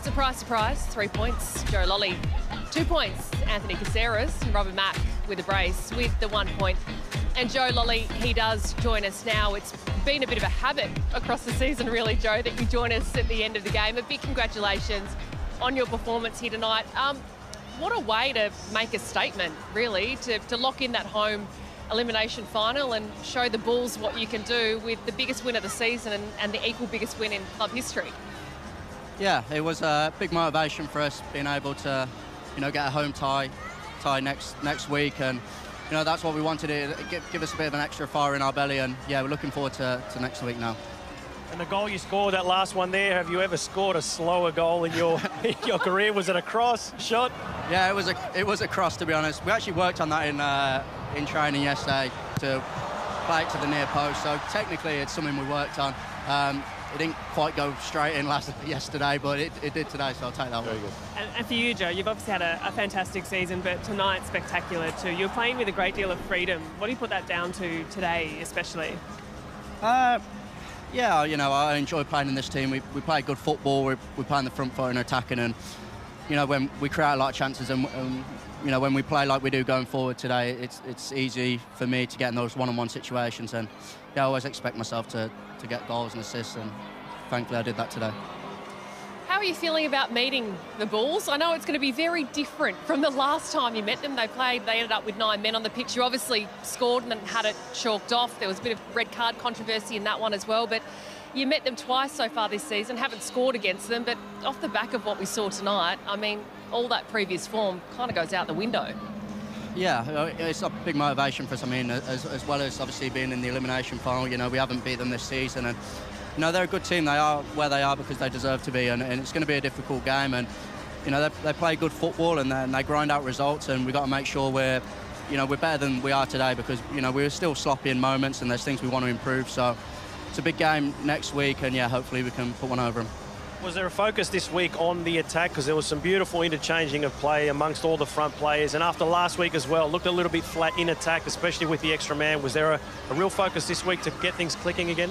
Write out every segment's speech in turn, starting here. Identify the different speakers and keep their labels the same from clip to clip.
Speaker 1: Surprise, surprise, 3 points, Joe Lolley. 2 points, Anthony Caceres and Robert Mack with a brace with the 1 point. And Joe Lolley, he does join us now. It's been a bit of a habit across the season, really, Joe, that you join us at the end of the game. A big congratulations on your performance here tonight. What a way to make a statement, really, to lock in that home elimination final and show the Bulls what you can do with the biggest win of the season and the equal biggest win in club history.
Speaker 2: Yeah, it was a big motivation for us being able to, get a home tie next week, and that's what we wanted to give us a bit of an extra fire in our belly, and yeah, we're looking forward to next week now.
Speaker 3: And the goal you scored, that last one there, have you ever scored a slower goal in your your career? Was it a cross shot?
Speaker 2: Yeah, it was a cross, to be honest. We actually worked on that in training yesterday to play it to the near post, so technically it's something we worked on. It didn't quite go straight in yesterday, but it did today, so I'll take that one.
Speaker 3: Very good.
Speaker 4: And for you, Joe, you've obviously had a fantastic season, but tonight spectacular too. You're playing with a great deal of freedom. What do you put that down to today, especially?
Speaker 2: Yeah, I enjoy playing in this team. We play good football. We play in the front foot and attacking, and when we create a lot of chances, and when we play like we do going forward today, it's easy for me to get in those one-on-one situations, and I always expect myself to get goals and assists, and thankfully I did that today.
Speaker 1: How are you feeling about meeting the Bulls? I know it's going to be very different from the last time you met them. They ended up with 9 men on the pitch. You obviously scored and had it chalked off. There was a bit of red card controversy in that one as well, but you met them twice so far this season, haven't scored against them, but off the back of what we saw tonight, I mean, all that previous form kind of goes out the window.
Speaker 2: Yeah, it's a big motivation for us. I mean, as well as obviously being in the elimination final, we haven't beat them this season, and they're a good team. They are where they are because they deserve to be, and it's going to be a difficult game, and they play good football, and they grind out results, and we've got to make sure we're better than we are today, because we're still sloppy in moments and there's things we want to improve. So it's a big game next week, and yeah, hopefully we can put one over them.
Speaker 3: Was there a focus this week on the attack? Because there was some beautiful interchanging of play amongst all the front players, and after last week as well, looked a little bit flat in attack, especially with the extra man. Was there a real focus this week to get things clicking again?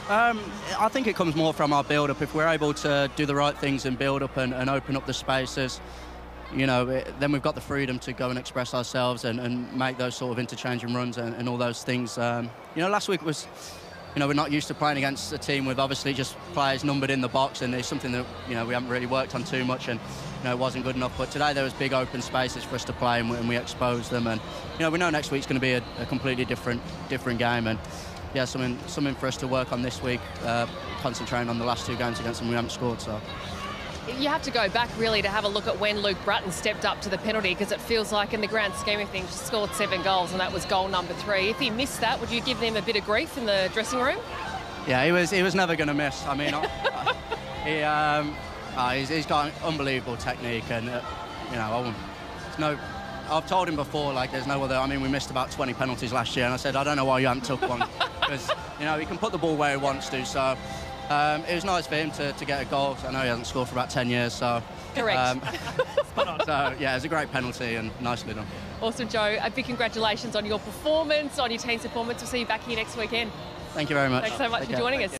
Speaker 2: I think it comes more from our build-up. If we're able to do the right things and build up and open up the spaces, then we've got the freedom to go and express ourselves and make those sort of interchanging runs and all those things. Last week was, we're not used to playing against a team with obviously just players numbered in the box, and it's something that, we haven't really worked on too much, and, it wasn't good enough. But today there was big open spaces for us to play, and we exposed them. And, we know next week's going to be a completely different game. And, yeah, something for us to work on this week, concentrating on the last 2 games against them. We haven't scored, so.
Speaker 1: You have to go back, really, to have a look at when Luke Bratton stepped up to the penalty, because it feels like in the grand scheme of things, he scored 7 goals, and that was goal number 3. If he missed that, would you give him a bit of grief in the dressing room? Yeah,
Speaker 2: he was never going to miss. I mean, he's got an unbelievable technique, and, I've told him before, there's no other. I mean, we missed about 20 penalties last year, and I said, I don't know why you haven't took one, because, he can put the ball where he wants to, so. It was nice for him to get a goal. I know he hasn't scored for about 10 years, so.
Speaker 1: Correct.
Speaker 2: So, yeah, it was a great penalty and nicely done.
Speaker 1: Awesome, Joe. A big congratulations on your performance, on your team's performance. We'll see you back here next weekend.
Speaker 2: Thank you very much.
Speaker 1: Thanks so much for joining us.